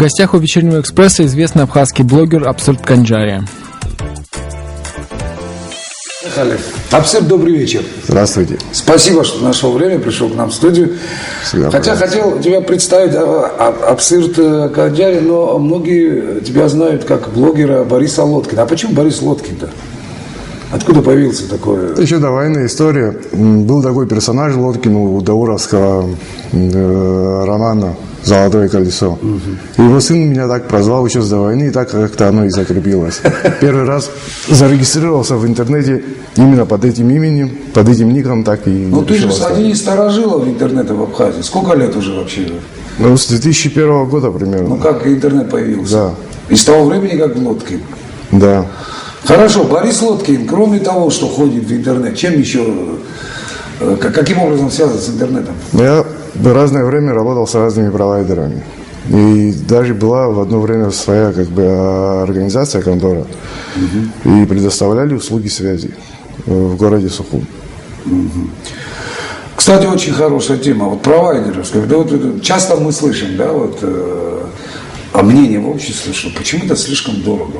гостях у «Вечернего экспресса» известный абхазский блогер Абсырт Канджария. Абсырт, добрый вечер. Здравствуйте. Спасибо, что нашел время, пришел к нам в студию. Хотя хотел тебя представить, Абсырт Канджария, но многие тебя знают как блогера Бориса Лодкина. А почему Борис Лодкин-то? Откуда появился такое? Это еще до войны история. Был такой персонаж Лодкин у дауровского романа «Золотое колесо». И его сын меня так прозвал еще до войны, и так как-то оно и закрепилось. Первый раз зарегистрировался в интернете именно под этим именем, под этим ником, так и... Ну ты же один из старожилов интернета в Абхазии. Сколько лет уже вообще? Ну, с 2001 года примерно. Ну как интернет появился? Да. И с того времени как Лодкин? Да. Хорошо, Борис Лодкин, кроме того, что ходит в интернет, чем еще, каким образом связан с интернетом? Я в разное время работал с разными провайдерами. И даже была в одно время своя организация, контора. И предоставляли услуги связи в городе Сухум. Кстати, очень хорошая тема. Вот провайдеров. Да, вот, часто мы слышим, да, мнение в обществе, что почему-то слишком дорого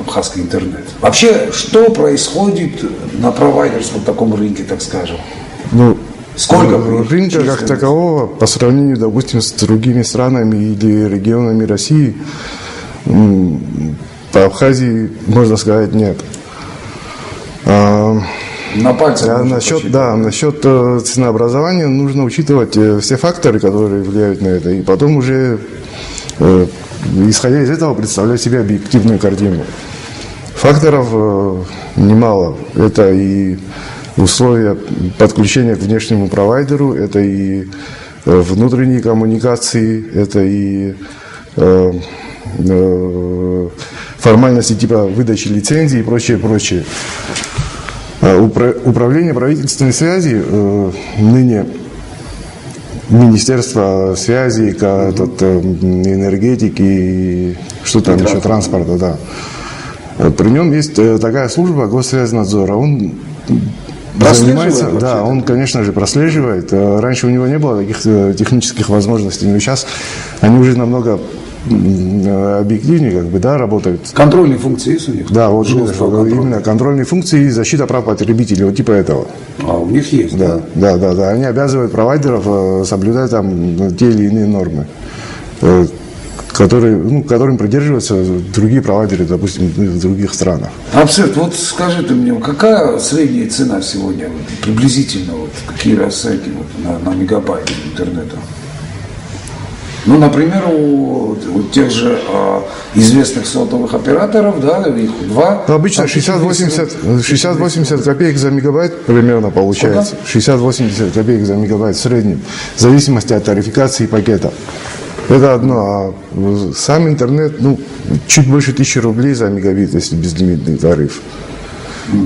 абхазский интернет. Вообще, что происходит на провайдерском таком рынке, так скажем? Сколько рынка как такового, по сравнению, допустим, с другими странами или регионами России, по Абхазии, можно сказать, нет. На пальцах. Насчет ценообразования нужно учитывать все факторы, которые влияют на это, и потом уже, исходя из этого, представлять себе объективную картину. Факторов немало. Это и условия подключения к внешнему провайдеру, это и внутренние коммуникации, это и формальности типа выдачи лицензий и прочее. Управление правительственной связи, ныне Министерство связи, энергетики и что там еще, транспорта, да. При нем есть такая служба Госсвязьнадзора. Он занимается, да, он, конечно же, прослеживает. Раньше у него не было таких технических возможностей, но сейчас они уже намного объективнее, работают. Контрольные функции есть у них? Да, вот именно контрольные функции и защита прав потребителей, вот типа этого. А у них есть? Да. Они обязывают провайдеров соблюдать там те или иные нормы, которым придерживаются другие провайдеры, допустим, в других странах. Абсолютно. Вот скажи ты мне, какая средняя цена сегодня, приблизительно, какие расценки на мегабайт интернета? Например, у тех же известных сотовых операторов, да, их два. Обычно 60-80 копеек за мегабайт примерно получается. 60-80 копеек за мегабайт в среднем, в зависимости от тарификации пакета. Это одно, а сам интернет, чуть больше 1000 рублей за мегабит, если безлимитный тариф.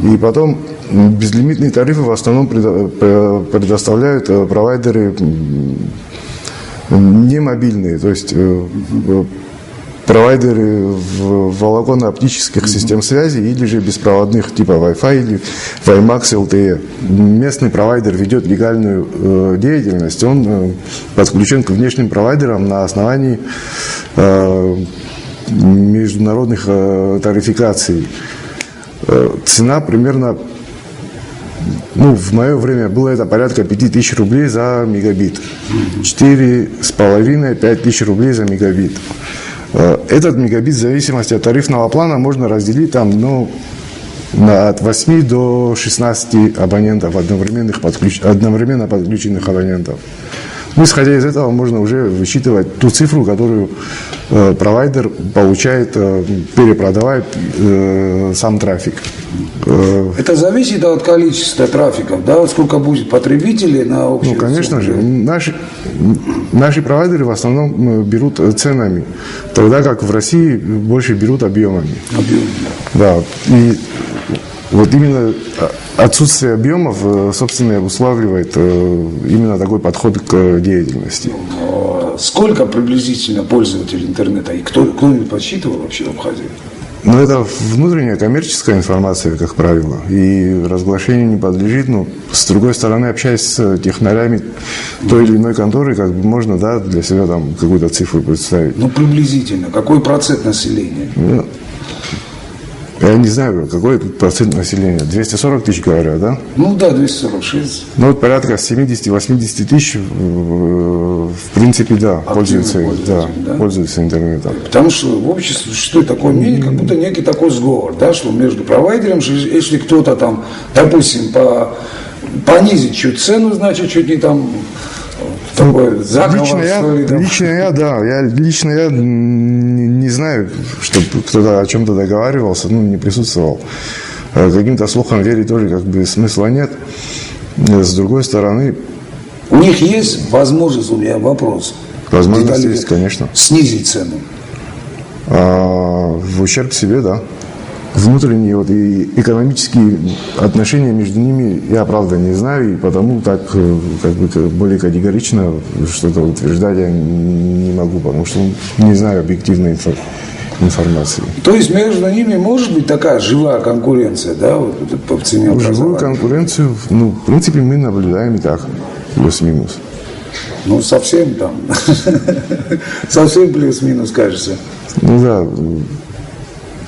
И потом безлимитные тарифы в основном предоставляют провайдеры не мобильные, то есть провайдеры волоконно-оптических систем связи или же беспроводных типа Wi-Fi или WiMAX LTE. Местный провайдер ведет легальную деятельность, он подключен к внешним провайдерам на основании международных тарификаций. Цена примерно, в мое время было это порядка 5000 рублей за мегабит. 4,5-5 рублей за мегабит. Этот мегабит в зависимости от тарифного плана можно разделить от 8 до 16 абонентов, одновременно подключенных абонентов. Исходя из этого, можно уже высчитывать ту цифру, которую провайдер получает, перепродавая сам трафик. Это зависит от количества трафиков, да? Сколько будет потребителей на общую конечно же. Наши провайдеры в основном берут ценами, тогда как в России больше берут объемами. Да. И вот именно отсутствие объемов, собственно, обуславливает именно такой подход к деятельности. Сколько приблизительно пользователей интернета? И кто-нибудь подсчитывал вообще в Абхазии? Но это внутренняя коммерческая информация, как правило, и разглашению не подлежит. Но, с другой стороны, общаясь с технарями той или иной конторы, как бы можно, да, для себя там какую-то цифру представить. Ну, приблизительно. Какой процент населения? Ну, я не знаю, какой тут процент населения. 240 тысяч, говорят, да? Ну да, 246. Ну, вот порядка 70-80 тысяч, в принципе, да, пользуются интернетом. Потому что в обществе существует такое мнение, как будто некий такой сговор, да, что между провайдером, если кто-то там, допустим, понизит чуть цену, значит, чуть не там такой заговор. Лично я не знаю, чтобы кто-то о чем-то договаривался, не присутствовал. Каким-то слухам верить тоже как бы смысла нет. С другой стороны... У них есть возможность, у меня вопрос. Возможность есть, конечно. Снизить цену. В ущерб себе, да. Внутренние и экономические отношения между ними я, правда, не знаю, и потому так как бы более категорично что-то утверждать я не могу, потому что не знаю объективной информации. То есть между ними может быть такая живая конкуренция, да, вот по цене образования? Живую конкуренцию, в принципе, мы наблюдаем и так, плюс-минус. Ну, совсем там, совсем плюс-минус, кажется. Ну да.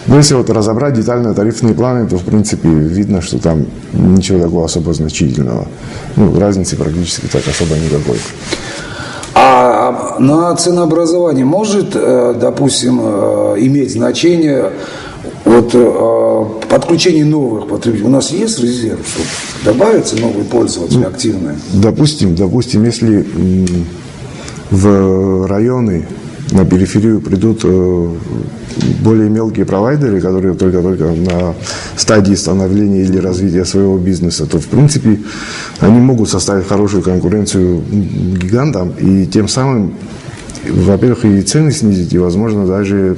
Но если вот разобрать детально тарифные планы, то, в принципе, видно, что там ничего такого особо значительного. Разницы практически так особо никакой. А на ценообразование может, допустим, иметь значение подключение новых потребителей? У нас есть резерв, чтобы добавятся новые пользователи активные? Допустим, если в районы на периферию придут более мелкие провайдеры, которые только-только на стадии становления или развития своего бизнеса, то, в принципе, они могут составить хорошую конкуренцию гигантам и тем самым, во-первых, и цены снизить, и, возможно, даже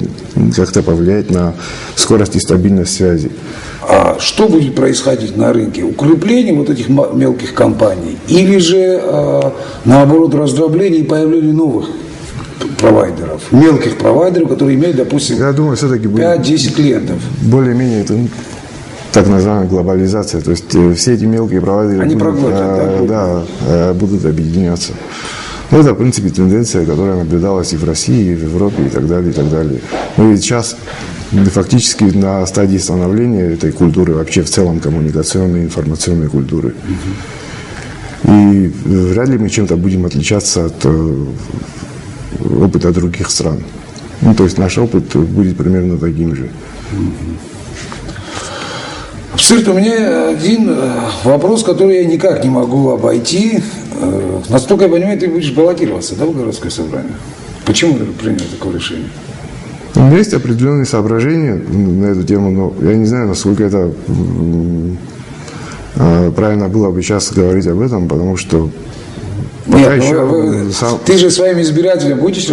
как-то повлиять на скорость и стабильность связи. А что будет происходить на рынке? Укрепление вот этих мелких компаний или же, наоборот, раздробление и появление новых провайдеров, мелких провайдеров, которые имеют, допустим, я думаю, все-таки 5-10 клиентов? Более-менее это так называемая глобализация. То есть все эти мелкие провайдеры будут объединяться. Это, в принципе, тенденция, которая наблюдалась и в России, и в Европе, и так далее, и так далее. Но ведь сейчас фактически на стадии становления этой культуры, вообще в целом коммуникационной, информационной культуры. И вряд ли мы чем-то будем отличаться от опыта других стран. То есть наш опыт будет примерно таким же. Абсолютно, у меня один вопрос, который я никак не могу обойти. Насколько я понимаю, ты будешь баллотироваться, да, в городское собрание? Почему ты принял такое решение? У меня есть определенные соображения на эту тему, но я не знаю, насколько это правильно было бы сейчас говорить об этом, потому что нет, ты же своим избирателям будешь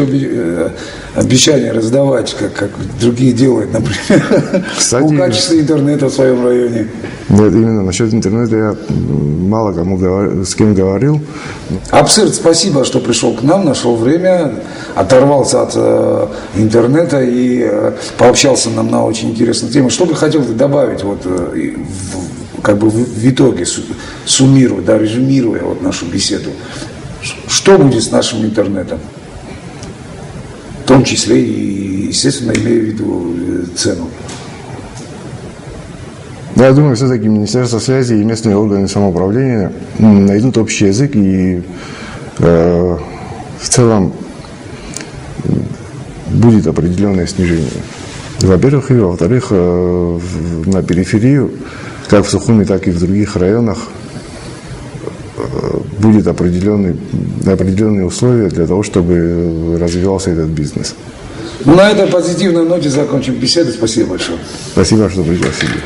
обещания раздавать, как другие делают, например, кстати, о качестве интернета в своем районе? Нет, именно насчет интернета я мало кому с кем говорил. Абсурд, спасибо, что пришел к нам, нашел время, оторвался от интернета и пообщался нам на очень интересную тему. Что бы хотел добавить в итоге, суммируя, резюмируя нашу беседу? Что будет с нашим интернетом? В том числе и, естественно, имея в виду цену. Я думаю, все-таки Министерство связи и местные органы самоуправления найдут общий язык и в целом будет определенное снижение. Во-первых, и во-вторых, на периферию, как в Сухуми, так и в других районах, будет определенные условия для того, чтобы развивался этот бизнес. На этой позитивной ноте закончим беседу. Спасибо большое. Спасибо, что пригласили.